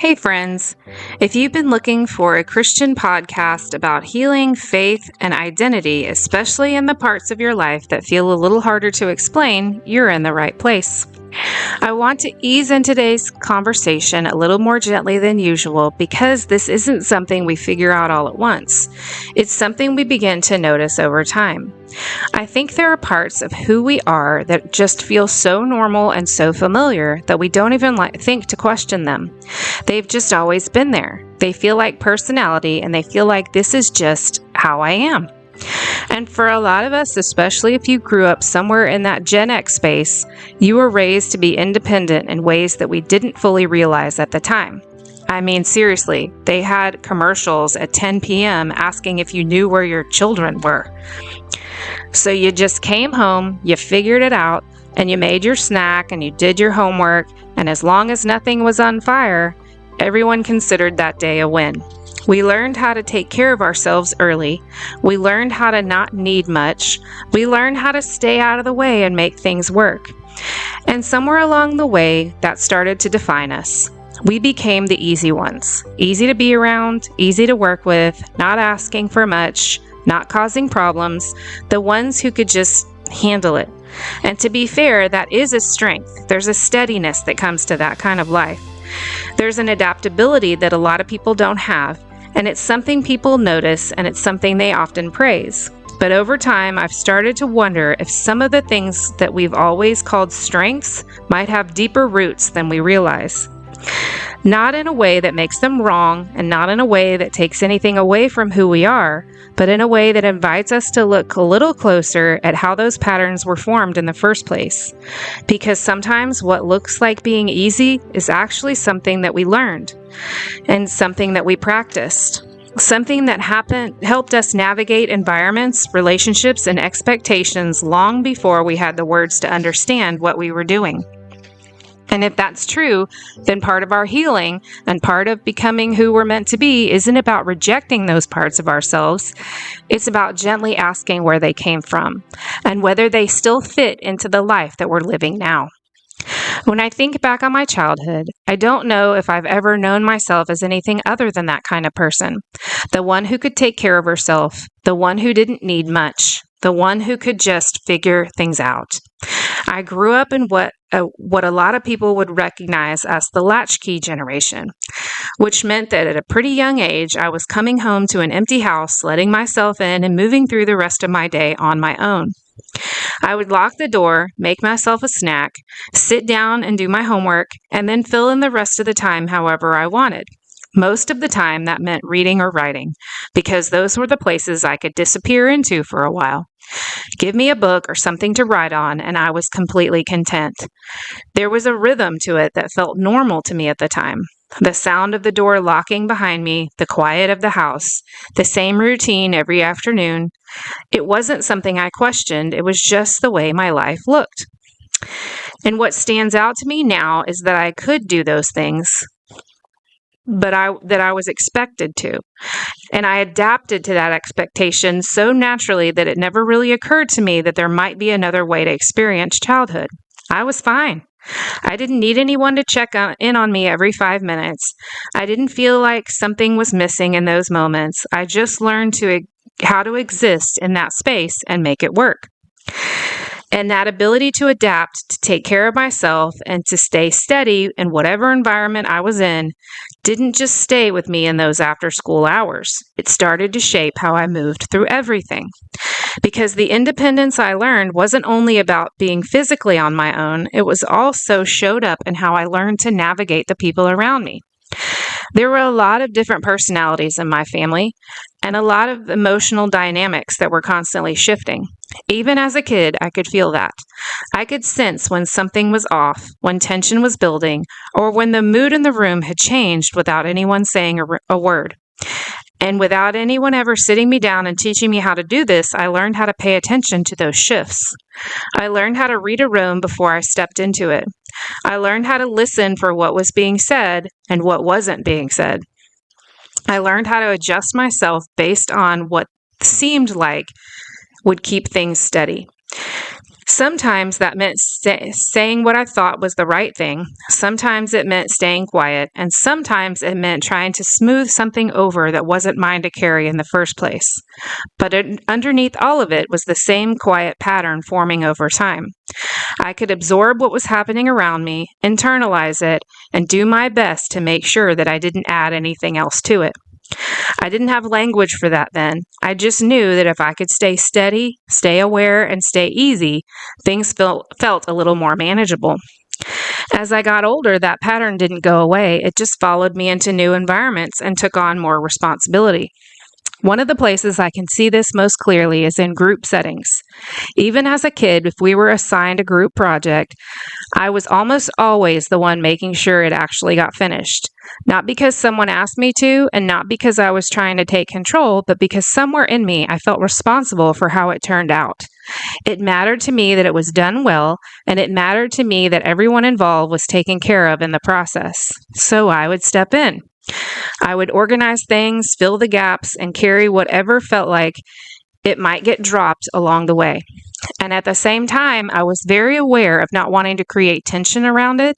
Hey friends, if you've been looking for a Christian podcast about healing, faith, and identity, especially in the parts of your life that feel a little harder to explain, you're in the right place. I want to ease in today's conversation a little more gently than usual because this isn't something we figure out all at once. It's something we begin to notice over time. I think there are parts of who we are that just feel so normal and so familiar that we don't even think to question them. They've just always been there. They feel like personality, and they feel like this is just how I am. And for a lot of us, especially if you grew up somewhere in that Gen X space, you were raised to be independent in ways that we didn't fully realize at the time. I mean, seriously, they had commercials at 10 p.m. asking if you knew where your children were. So you just came home, you figured it out, and you made your snack and you did your homework, and as long as nothing was on fire, everyone considered that day a win. We learned how to take care of ourselves early. We learned how to not need much. We learned how to stay out of the way and make things work. And somewhere along the way, that started to define us. We became the easy ones. Easy to be around, easy to work with, not asking for much, not causing problems, the ones who could just handle it. And to be fair, that is a strength. There's a steadiness that comes to that kind of life. There's an adaptability that a lot of people don't have. And it's something people notice, and it's something they often praise. But over time, I've started to wonder if some of the things that we've always called strengths might have deeper roots than we realize. Not in a way that makes them wrong, and not in a way that takes anything away from who we are, but in a way that invites us to look a little closer at how those patterns were formed in the first place. Because sometimes what looks like being easy is actually something that we learned, and something that we practiced. Something that helped us navigate environments, relationships, and expectations long before we had the words to understand what we were doing. And if that's true, then part of our healing and part of becoming who we're meant to be isn't about rejecting those parts of ourselves. It's about gently asking where they came from and whether they still fit into the life that we're living now. When I think back on my childhood, I don't know if I've ever known myself as anything other than that kind of person. The one who could take care of herself, the one who didn't need much, the one who could just figure things out. I grew up in what a lot of people would recognize as the latchkey generation, which meant that at a pretty young age, I was coming home to an empty house, letting myself in, and moving through the rest of my day on my own. I would lock the door, make myself a snack, sit down and do my homework, and then fill in the rest of the time however I wanted. Most of the time, that meant reading or writing, because those were the places I could disappear into for a while. Give me a book or something to write on, and I was completely content. There was a rhythm to it that felt normal to me at the time. The sound of the door locking behind me, the quiet of the house, the same routine every afternoon. It wasn't something I questioned. It was just the way my life looked. And what stands out to me now is that I could do those things, but that I was expected to. And I adapted to that expectation so naturally that it never really occurred to me that there might be another way to experience childhood. I was fine. I didn't need anyone to check in on me every 5 minutes. I didn't feel like something was missing in those moments. I just learned how to exist in that space and make it work. And that ability to adapt, to take care of myself, and to stay steady in whatever environment I was in didn't just stay with me in those after-school hours. It started to shape how I moved through everything. Because the independence I learned wasn't only about being physically on my own, it was also showed up in how I learned to navigate the people around me. There were a lot of different personalities in my family and a lot of emotional dynamics that were constantly shifting. Even as a kid, I could feel that. I could sense when something was off, when tension was building, or when the mood in the room had changed without anyone saying a word. And without anyone ever sitting me down and teaching me how to do this, I learned how to pay attention to those shifts. I learned how to read a room before I stepped into it. I learned how to listen for what was being said and what wasn't being said. I learned how to adjust myself based on what seemed like would keep things steady. Sometimes that meant saying what I thought was the right thing. Sometimes it meant staying quiet. And sometimes it meant trying to smooth something over that wasn't mine to carry in the first place. But underneath all of it was the same quiet pattern forming over time. I could absorb what was happening around me, internalize it, and do my best to make sure that I didn't add anything else to it. I didn't have language for that then. I just knew that if I could stay steady, stay aware, and stay easy, things felt a little more manageable. As I got older, that pattern didn't go away. It just followed me into new environments and took on more responsibility. One of the places I can see this most clearly is in group settings. Even as a kid, if we were assigned a group project, I was almost always the one making sure it actually got finished. Not because someone asked me to, and not because I was trying to take control, but because somewhere in me I felt responsible for how it turned out. It mattered to me that it was done well, and it mattered to me that everyone involved was taken care of in the process. So I would step in. I would organize things, fill the gaps, and carry whatever felt like it might get dropped along the way. And at the same time, I was very aware of not wanting to create tension around it.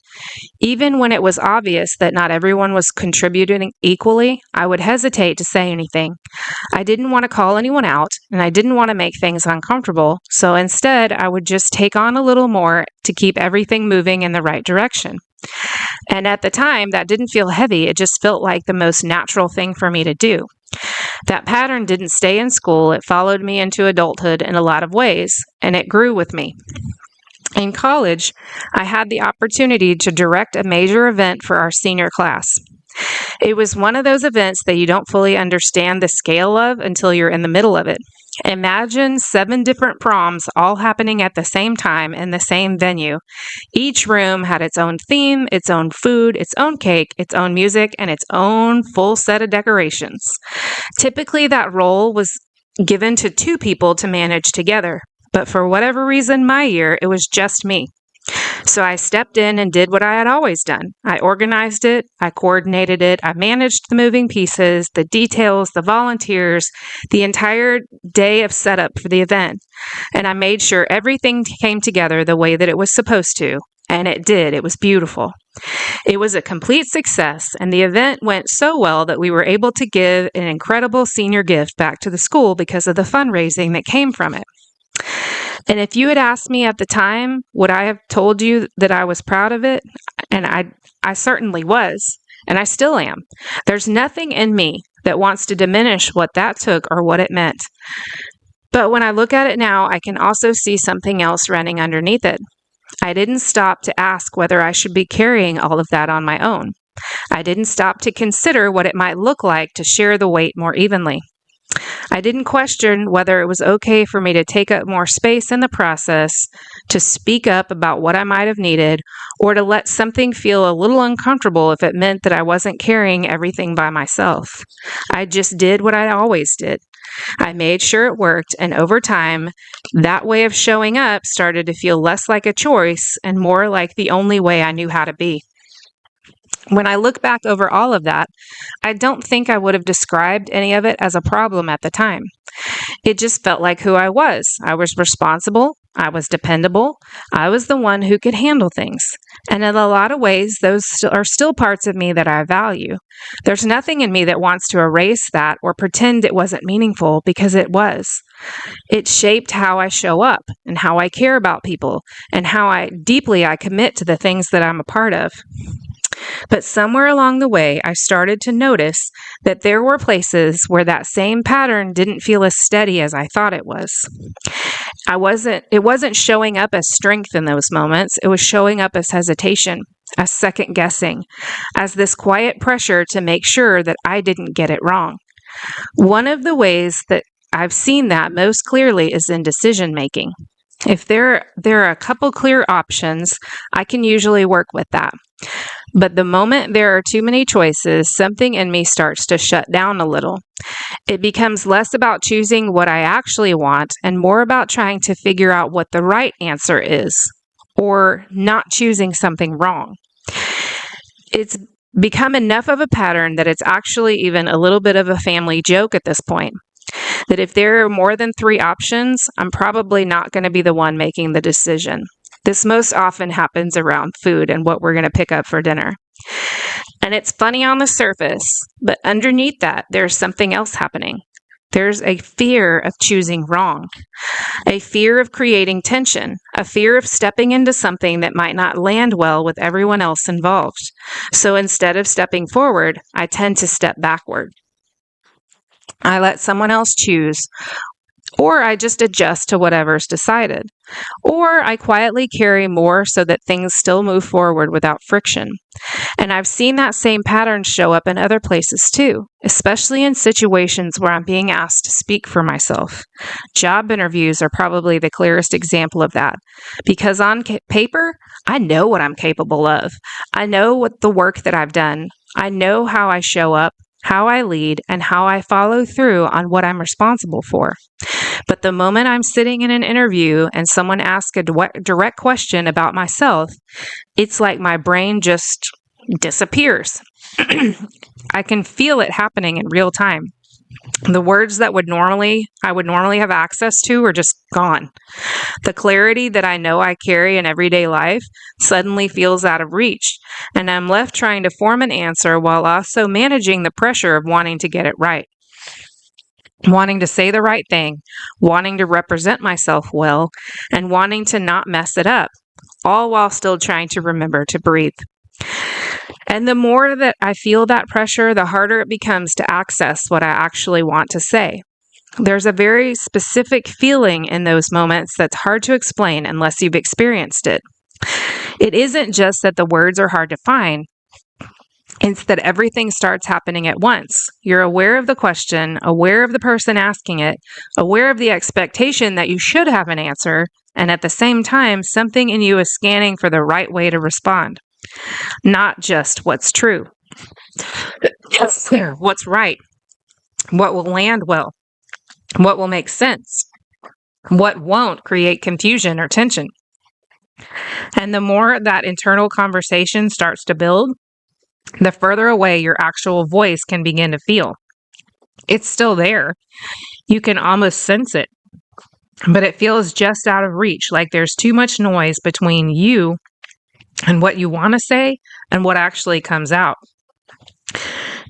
Even when it was obvious that not everyone was contributing equally, I would hesitate to say anything. I didn't want to call anyone out, and I didn't want to make things uncomfortable, so instead, I would just take on a little more to keep everything moving in the right direction. And at the time, that didn't feel heavy. It just felt like the most natural thing for me to do. That pattern didn't stay in school. It followed me into adulthood in a lot of ways, and it grew with me. In college, I had the opportunity to direct a major event for our senior class. It was one of those events that you don't fully understand the scale of until you're in the middle of it. Imagine 7 different proms all happening at the same time in the same venue. Each room had its own theme, its own food, its own cake, its own music, and its own full set of decorations. Typically, that role was given to 2 people to manage together, but for whatever reason, my year, it was just me. So I stepped in and did what I had always done. I organized it, I coordinated it, I managed the moving pieces, the details, the volunteers, the entire day of setup for the event. And I made sure everything came together the way that it was supposed to. And it did. It was beautiful. It was a complete success, and the event went so well that we were able to give an incredible senior gift back to the school because of the fundraising that came from it. And if you had asked me at the time, would I have told you that I was proud of it? And I certainly was, and I still am. There's nothing in me that wants to diminish what that took or what it meant. But when I look at it now, I can also see something else running underneath it. I didn't stop to ask whether I should be carrying all of that on my own. I didn't stop to consider what it might look like to share the weight more evenly. I didn't question whether it was okay for me to take up more space in the process, to speak up about what I might have needed, or to let something feel a little uncomfortable if it meant that I wasn't carrying everything by myself. I just did what I always did. I made sure it worked, and over time, that way of showing up started to feel less like a choice and more like the only way I knew how to be. When I look back over all of that, I don't think I would have described any of it as a problem at the time. It just felt like who I was. I was responsible. I was dependable. I was the one who could handle things. And in a lot of ways, those are still parts of me that I value. There's nothing in me that wants to erase that or pretend it wasn't meaningful, because it was. It shaped how I show up and how I care about people and how deeply I commit to the things that I'm a part of. But somewhere along the way, I started to notice that there were places where that same pattern didn't feel as steady as I thought it was. It wasn't showing up as strength in those moments. It was showing up as hesitation, as second guessing, as this quiet pressure to make sure that I didn't get it wrong. One of the ways that I've seen that most clearly is in decision making. If there are a couple clear options, I can usually work with that. But the moment there are too many choices, something in me starts to shut down a little. It becomes less about choosing what I actually want and more about trying to figure out what the right answer is, or not choosing something wrong. It's become enough of a pattern that it's actually even a little bit of a family joke at this point. That if there are more than 3 options, I'm probably not going to be the one making the decision. This most often happens around food and what we're going to pick up for dinner. And it's funny on the surface, but underneath that, there's something else happening. There's a fear of choosing wrong, a fear of creating tension, a fear of stepping into something that might not land well with everyone else involved. So instead of stepping forward, I tend to step backward. I let someone else choose, or I just adjust to whatever's decided, or I quietly carry more so that things still move forward without friction. And I've seen that same pattern show up in other places too, especially in situations where I'm being asked to speak for myself. Job interviews are probably the clearest example of that, because on paper, I know what I'm capable of. I know what the work that I've done. I know how I show up, how I lead, and how I follow through on what I'm responsible for. But the moment I'm sitting in an interview and someone asks a direct question about myself, it's like my brain just disappears. I can feel it happening in real time. The words that I would normally have access to are just gone. The clarity that I know I carry in everyday life suddenly feels out of reach, and I'm left trying to form an answer while also managing the pressure of wanting to get it right, wanting to say the right thing, wanting to represent myself well, and wanting to not mess it up, all while still trying to remember to breathe. And the more that I feel that pressure, the harder it becomes to access what I actually want to say. There's a very specific feeling in those moments that's hard to explain unless you've experienced it. It isn't just that the words are hard to find. It's that everything starts happening at once. You're aware of the question, aware of the person asking it, aware of the expectation that you should have an answer, and at the same time, something in you is scanning for the right way to respond. Not just what's true. What's right. What will land well. What will make sense. What won't create confusion or tension. And the more that internal conversation starts to build, the further away your actual voice can begin to feel. It's still there. You can almost sense it, but it feels just out of reach, like there's too much noise between you and what you want to say and what actually comes out.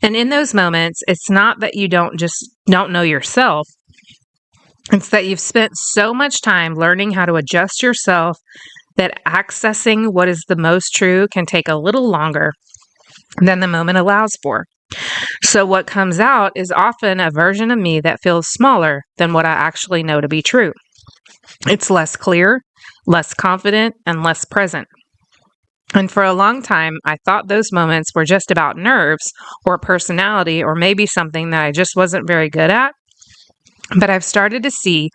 And in those moments, it's not that you don't know yourself. It's that you've spent so much time learning how to adjust yourself that accessing what is the most true can take a little longer than the moment allows for. So what comes out is often a version of me that feels smaller than what I actually know to be true. It's less clear, less confident, and less present. And for a long time, I thought those moments were just about nerves or personality or maybe something that I just wasn't very good at. But I've started to see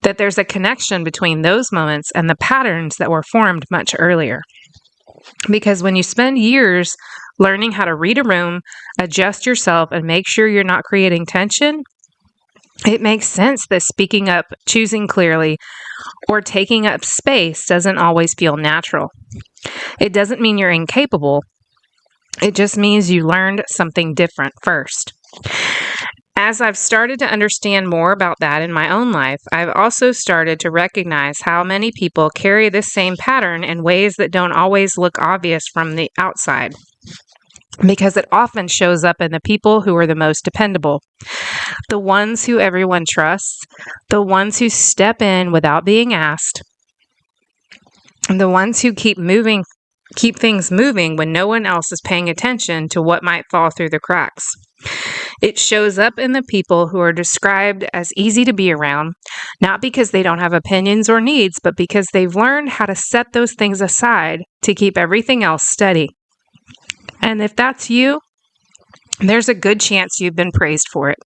that there's a connection between those moments and the patterns that were formed much earlier. Because when you spend years learning how to read a room, adjust yourself, and make sure you're not creating tension, it makes sense that speaking up, choosing clearly, or taking up space doesn't always feel natural. It doesn't mean you're incapable. It just means you learned something different first. As I've started to understand more about that in my own life, I've also started to recognize how many people carry this same pattern in ways that don't always look obvious from the outside, because it often shows up in the people who are the most dependable, the ones who everyone trusts, the ones who step in without being asked, and the ones who keep things moving when no one else is paying attention to what might fall through the cracks. It shows up in the people who are described as easy to be around, not because they don't have opinions or needs, but because they've learned how to set those things aside to keep everything else steady. And if that's you, there's a good chance you've been praised for it.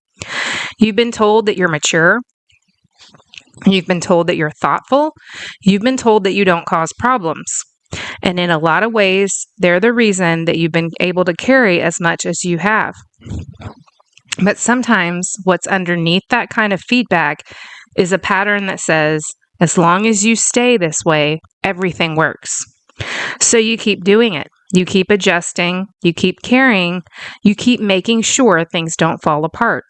You've been told that you're mature. You've been told that you're thoughtful. You've been told that you don't cause problems. And in a lot of ways, they're the reason that you've been able to carry as much as you have. But sometimes what's underneath that kind of feedback is a pattern that says, as long as you stay this way, everything works. So you keep doing it. You keep adjusting. You keep carrying. You keep making sure things don't fall apart.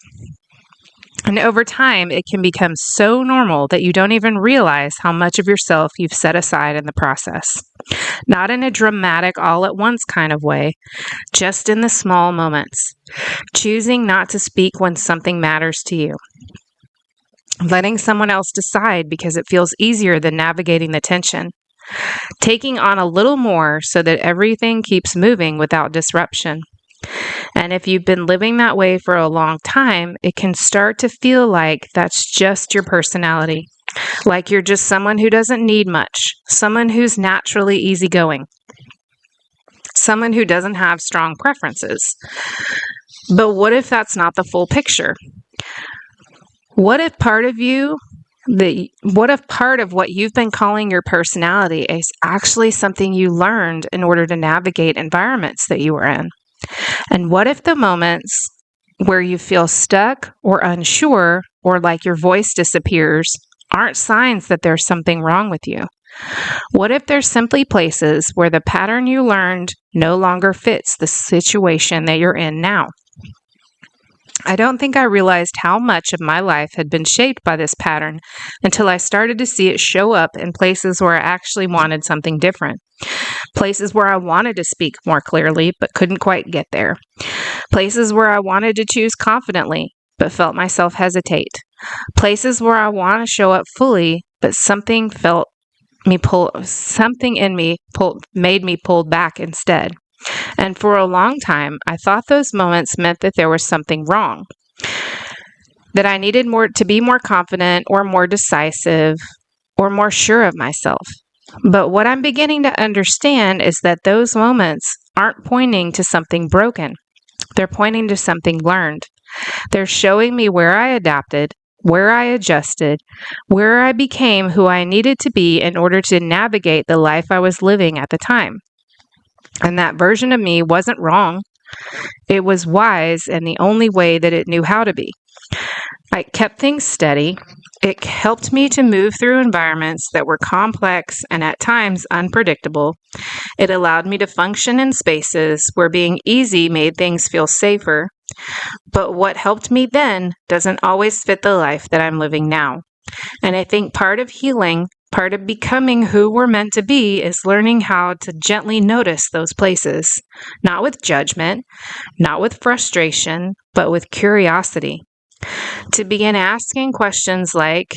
And over time, it can become so normal that you don't even realize how much of yourself you've set aside in the process. Not in a dramatic, all at once kind of way, just in the small moments. Choosing not to speak when something matters to you. Letting someone else decide because it feels easier than navigating the tension. Taking on a little more so that everything keeps moving without disruption. And if you've been living that way for a long time, it can start to feel like that's just your personality. Like you're just someone who doesn't need much, someone who's naturally easygoing, someone who doesn't have strong preferences. But what if that's not the full picture? What if part of what you've been calling your personality is actually something you learned in order to navigate environments that you were in? And what if the moments where you feel stuck or unsure or like your voice disappears aren't signs that there's something wrong with you? What if there's simply places where the pattern you learned no longer fits the situation that you're in now? I don't think I realized how much of my life had been shaped by this pattern until I started to see it show up in places where I actually wanted something different. Places where I wanted to speak more clearly, but couldn't quite get there. Places where I wanted to choose confidently, but felt myself hesitate. Places where I want to show up fully, but something made me pull back instead. And for a long time, I thought those moments meant that there was something wrong, that I needed to be more confident or more decisive or more sure of myself. But what I'm beginning to understand is that those moments aren't pointing to something broken. They're pointing to something learned. They're showing me where I adapted, where I adjusted, where I became who I needed to be in order to navigate the life I was living at the time. And that version of me wasn't wrong. It was wise and the only way that it knew how to be. I kept things steady. It helped me to move through environments that were complex and at times unpredictable. It allowed me to function in spaces where being easy made things feel safer. But what helped me then doesn't always fit the life that I'm living now. And I think part of healing, part of becoming who we're meant to be, is learning how to gently notice those places, not with judgment, not with frustration, but with curiosity. To begin asking questions like,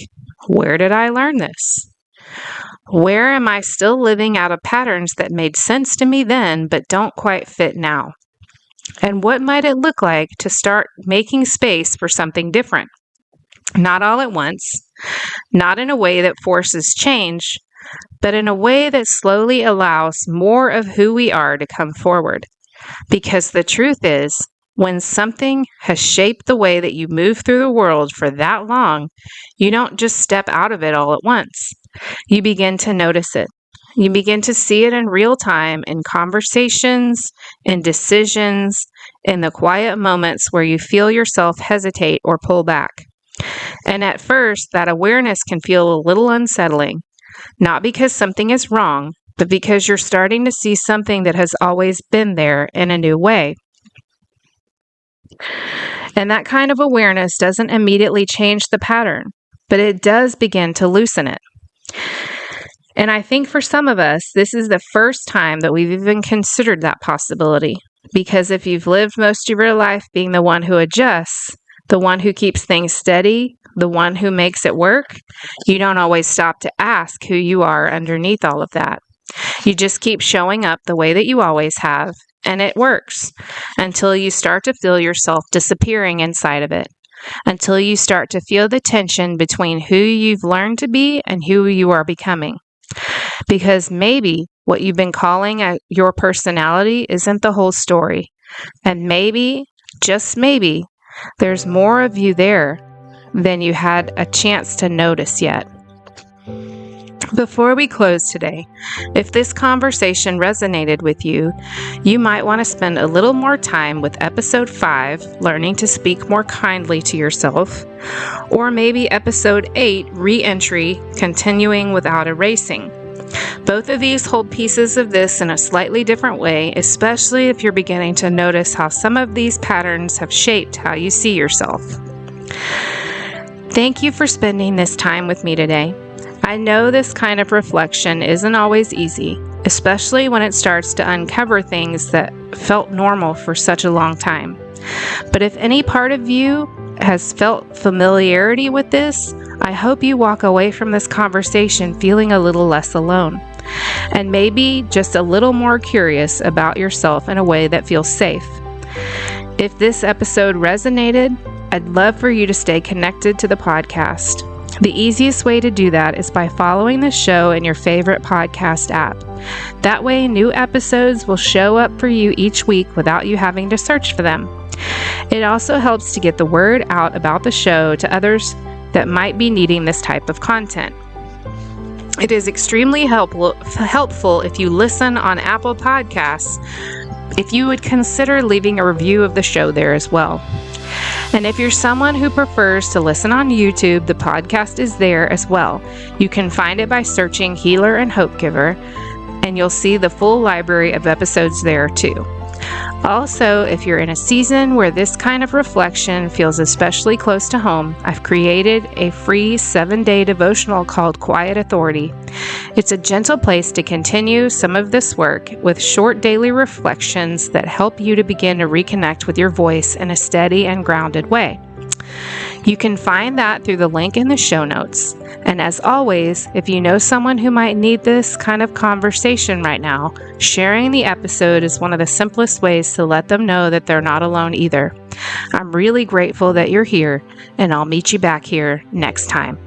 where did I learn this? Where am I still living out of patterns that made sense to me then, but don't quite fit now? And what might it look like to start making space for something different? Not all at once, not in a way that forces change, but in a way that slowly allows more of who we are to come forward. Because the truth is, when something has shaped the way that you move through the world for that long, you don't just step out of it all at once. You begin to notice it. You begin to see it in real time in conversations, in decisions, in the quiet moments where you feel yourself hesitate or pull back. And at first, that awareness can feel a little unsettling, not because something is wrong, but because you're starting to see something that has always been there in a new way. And that kind of awareness doesn't immediately change the pattern, but it does begin to loosen it. And I think for some of us, this is the first time that we've even considered that possibility. Because if you've lived most of your life being the one who adjusts, the one who keeps things steady, the one who makes it work, you don't always stop to ask who you are underneath all of that. You just keep showing up the way that you always have, and it works until you start to feel yourself disappearing inside of it, until you start to feel the tension between who you've learned to be and who you are becoming. Because maybe what you've been calling your personality isn't the whole story, and maybe, just maybe, there's more of you there than you had a chance to notice yet. Before we close today, if this conversation resonated with you, you might want to spend a little more time with episode 5, learning to speak more kindly to yourself, or maybe episode 8, re-entry, continuing without erasing. Both of these hold pieces of this in a slightly different way, especially if you're beginning to notice how some of these patterns have shaped how you see yourself. Thank you for spending this time with me today. I know this kind of reflection isn't always easy, especially when it starts to uncover things that felt normal for such a long time. But if any part of you has felt familiarity with this, I hope you walk away from this conversation feeling a little less alone, and maybe just a little more curious about yourself in a way that feels safe. If this episode resonated, I'd love for you to stay connected to the podcast. The easiest way to do that is by following the show in your favorite podcast app. That way, new episodes will show up for you each week without you having to search for them. It also helps to get the word out about the show to others that might be needing this type of content. It is extremely helpful if you listen on Apple Podcasts, if you would consider leaving a review of the show there as well. And if you're someone who prefers to listen on YouTube, the podcast is there as well. You can find it by searching Healer and Hope Giver, and you'll see the full library of episodes there too. Also, if you're in a season where this kind of reflection feels especially close to home, I've created a free 7-day devotional called Quiet Authority. It's a gentle place to continue some of this work with short daily reflections that help you to begin to reconnect with your voice in a steady and grounded way. You can find that through the link in the show notes. And as always, if you know someone who might need this kind of conversation right now, sharing the episode is one of the simplest ways to let them know that they're not alone either. I'm really grateful that you're here, and I'll meet you back here next time.